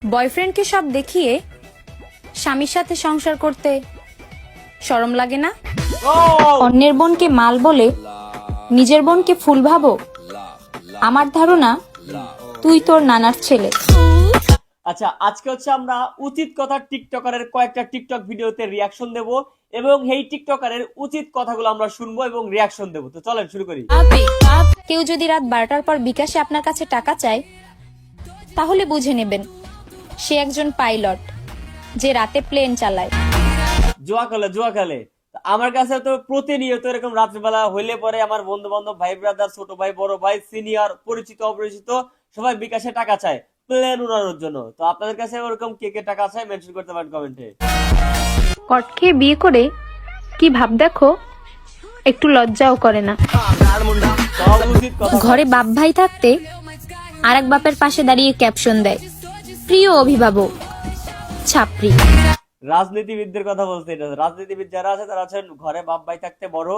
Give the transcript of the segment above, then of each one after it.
বয়ফ্রেন্ডকে সব দেখিয়ে স্বামীর সাথে সংসার করতে শরম লাগে না? অন্যের বোনকে মাল বলে নিজের বোনকে ফুল ভাবো? আমার ধারণা তুই তোর নানার ছেলে। আচ্ছা, আজকে হচ্ছে আমরা উচিত কথা টিকটকারের কয়েকটা টিকটক ভিডিওতে রিয়াকশন দেব এবং এই টিকটকারের উচিত কথাগুলো আমরা শুনবো এবং রিয়াকশন দেব। তো চলেন শুরু করি। কেউ যদি রাত 12টার পর বিকাশে আপনার কাছে টাকা চায়, তাহলে বুঝে নেবেন সে একজন পাইলট যে রাতে প্লেন চালায়। জুয়া খেলে আমার কাছে তো প্রতিনিয়ত এরকম রাত্রিবেলা হইলে পরে আমার বন্ধু বান্ধব, ভাই ব্রাদার, ছোট ভাই, বড় ভাই, সিনিয়র, পরিচিত অপরিচিত সবাই বিকাশে টাকা চায় প্লেন উড়ানোর জন্য। তো আপনাদের কাছে ওরকম কে কে টাকা চায় মেনশন করতে পারেন কমেন্টে। কট খেয়ে বিয়ে করে কি ভাব দেখো, একটু লজ্জাও করে না। সব উচিত কথা। ঘরে বাপ ভাই থাকতে আরেক বাপের পাশে দাঁড়িয়ে ক্যাপশন দেয়, প্রিয় অভিভাবক ছাপরি। রাজনীতিবিদদের কথা বলতে, এটা রাজনীতিবিদ যারা আছে তারা আছেন ঘরে বাপ ভাই থাকতে বড়,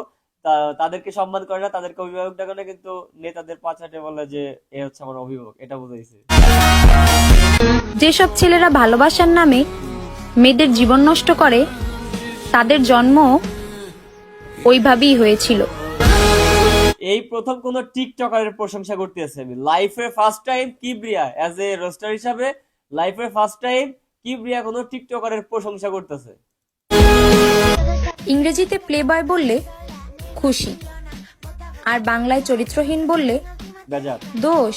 তাদেরকে সম্মান করে না, তাদেরকে অভিভাবক ডাকে না, কিন্তু নেতাদের পাছাটে বলে যে এ হচ্ছে আমার অভিভাবক, এটা বুঝাইছে। যেসব ছেলেরা ভালোবাসার নামে মেয়েদের জীবন নষ্ট করে, তাদের জন্ম ওইভাবেই হয়েছিল। এই প্রথম কোন টিকটকারের প্রশংসা করতেছে আমি লাইফে first time Kibria as a roaster হিসাবে, লাইফে ফার্স্ট টাইম কিবরিয়া কোন টিকটকারের প্রশংসা করতেছে। ইংরেজিতে প্লে বয় বললে খুশি, আর বাংলায় চরিত্রহীন বললে বেজার। দোষ।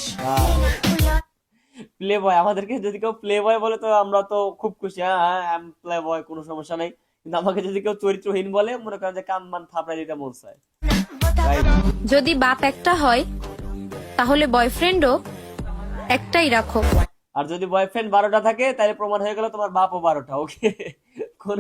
প্লে বয়, আমাদেরকে যদি কেউ প্লে বয় বলে তো আমরা তো খুব খুশি, হ্যাঁ হ্যাঁ প্লে বয়, কোনো সমস্যা নাই। কিন্তু আমাকে যদি কেউ চরিত্রহীন বলে, মনে করেন যে কান মান থাপড়াই দিতে মন চায়। যদি বাপ একটা হয় তাহলে বয়ফ্রেন্ডও একটাই রাখো। আর যদি বয়ফ্রেন্ড 12টা থাকে তাহলে প্রমাণ হয়ে গেল তোমার বাপও 12টা। ওকে, কোন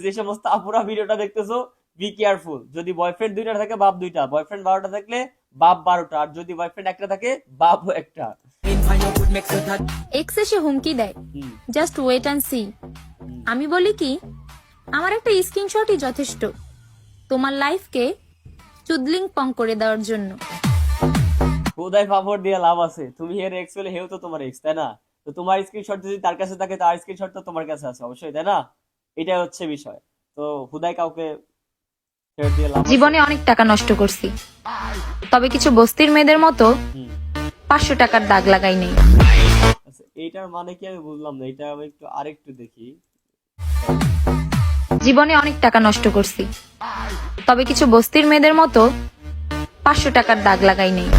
যে সমস্ত আপুরা ভিডিওটা দেখতেছো, বি কেয়ারফুল। যদি বয়ফ্রেন্ড 2টা থাকে বাপ 2টা, বয়ফ্রেন্ড 12টা থাকলে বাপ 12টা, আর যদি বয়ফ্রেন্ড একটা থাকে বাপও একটা। এক্স এসে হুমকি দেয়, জাস্ট ওয়েট অ্যান্ড সি। আমি বলি কি, আমার একটা স্ক্রিনশটই যথেষ্ট তোমার লাইফকে চুদলিং পং করে দেওয়ার জন্য। খোদাই ফাফড় দিয়ে লাভ আছে, তুমি এর এক্স হলে হেও তো তোমার এক্স, তাই না? তো তোমার স্ক্রিনশট যদি তার কাছে থাকে, তার স্ক্রিনশট তো তোমার কাছে আছে অবশ্যই, তাই না? এটাই হচ্ছে বিষয়। তো হুদাই কাউকে ছেড়ে দিয়ে লাভ আছে? জীবনে অনেক টাকা নষ্ট করছি, তবে কিছু বস্তির মেয়েদের মতো 500 টাকার দাগ লাগাই নেই। আচ্ছা, এইটার মানে কি আমি বুঝলাম না, এটা আমি একটু আরেকটু দেখি। জীবনে অনেক টাকা নষ্ট করছি, তবে কিছু বস্তির মেয়েদের মতো 500 টাকার দাগ লাগাই নেই।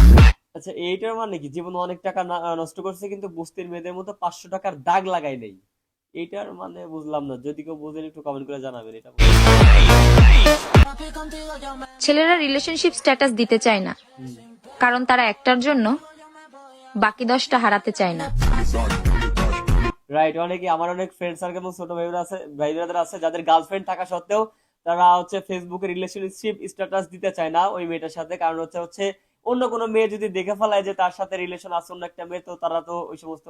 আচ্ছা, এইটার মানে কি জীবনে অনেক টাকা নষ্ট করছে কিন্তু বস্তির মেয়েদের মতো 500 টাকার দাগ লাগাই নেই? এইটার মানে বুঝলাম না, যদি কেউ বুঝেন একটু কমেন্ট করে জানাবেন এটা। ছেলেরা রিলেশনশিপ স্ট্যাটাস দিতে চায় না, কারণ তারা একটার জন্য বাকি 10টা হারাতে চায় না। রাইট, অনেকে আমার অনেক ফ্রেন্ড সার্কেল এবং ছোট ভাই ব্রাদার আছে যাদের গার্লফ্রেন্ড থাকা সত্ত্বেও তারা হচ্ছে ফেসবুকে রিলেশনশিপ স্ট্যাটাস দিতে চায় না ওই মেয়েটার সাথে, কারণ হচ্ছে অন্য কোনো মেয়ে যদি দেখে ফেলায় যে তার সাথে রিলেশন আছে অন্য একটা মেয়ে, তো তারা তো ওই সমস্ত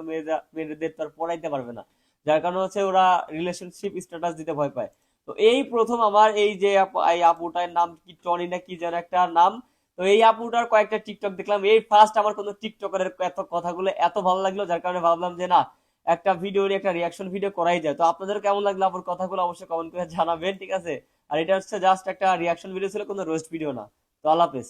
মেয়েদের তো আর পড়াইতে পারবে না, যার কারণে হচ্ছে ওরা রিলেশনশিপ স্ট্যাটাস দিতে ভয় পায়। তো এই প্রথম আমার এই যে এই আপুটার নাম কি, টনি না কি যেন একটা নাম, তো এই আপুটার কয়েকটা টিকটক দেখলাম, এই ফার্স্ট আমার কোনো টিকটকের এত কথাগুলো এত ভালো লাগলো, যার কারণে ভাবলাম যে না, একটা ভিডিও নিয়ে একটা রিয়াকশন ভিডিও করাই যায়। তো আপনাদের কেমন লাগলো আপুর কথাগুলো অবশ্যই কমেন্ট করে জানাবেন, ঠিক আছে? আর এটা হচ্ছে জাস্ট একটা রিয়াকশন ভিডিও ছিল, কোনো রোস্ট ভিডিও না। তো আল্লাহ হাফেজ।